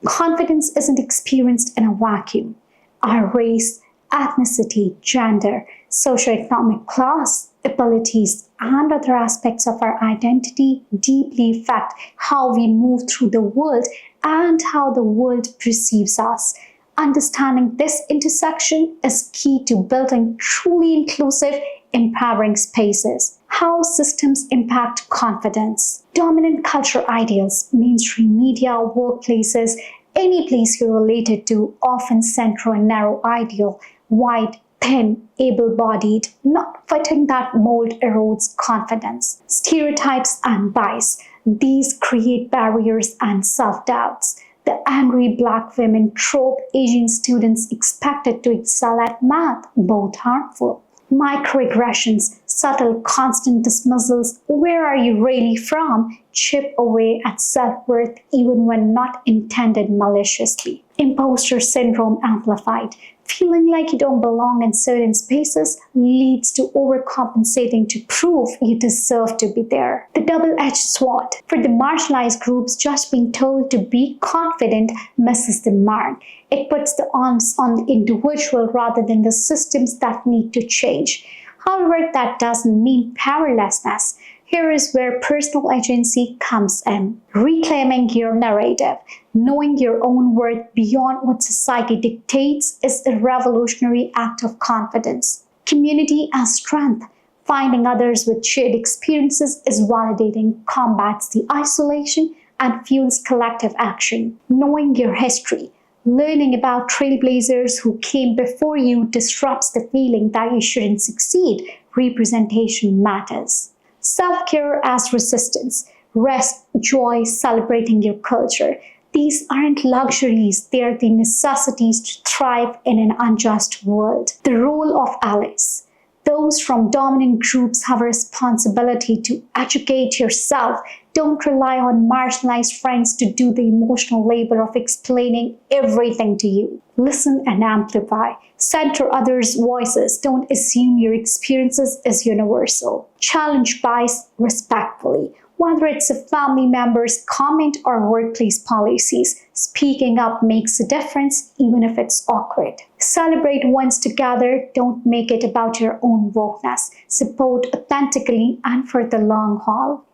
Confidence isn't experienced in a vacuum. Our race, ethnicity, gender, socioeconomic class, abilities, and other aspects of our identity deeply affect how we move through the world and how the world perceives us. Understanding this intersection is key to building truly inclusive, empowering spaces. How systems impact confidence. Dominant cultural ideals, mainstream media, workplaces, any place you're related to often center a narrow ideal, white, thin, able-bodied. Not fitting that mold erodes confidence. Stereotypes and bias. These create barriers and self-doubts. The angry black women trope, Asian students expected to excel at math, both harmful. Microaggressions, subtle, constant dismissals, where are you really from, chip away at self-worth even when not intended maliciously. Imposter syndrome amplified. Feeling like you don't belong in certain spaces leads to overcompensating to prove you deserve to be there. The double-edged sword. For the marginalized groups, just being told to be confident misses the mark. It puts the onus on the individual rather than the systems that need to change. However, that doesn't mean powerlessness. Here is where personal agency comes in. Reclaiming your narrative. Knowing your own worth beyond what society dictates is a revolutionary act of confidence. Community as strength. Finding others with shared experiences is validating, combats the isolation, and fuels collective action. Knowing your history. Learning about trailblazers who came before you disrupts the feeling that you shouldn't succeed. Representation matters. Self-care as resistance. Rest, joy, celebrating your culture. These aren't luxuries, they are the necessities to thrive in an unjust world. The role of allies. Those from dominant groups have a responsibility to educate yourself. Don't rely on marginalized friends to do the emotional labor of explaining everything to you. Listen and amplify. Center others' voices. Don't assume your experiences is universal. Challenge bias respectfully. Whether it's a family member's comment or workplace policies, speaking up makes a difference even if it's awkward. Celebrate wins together, don't make it about your own wokeness. Support authentically and for the long haul.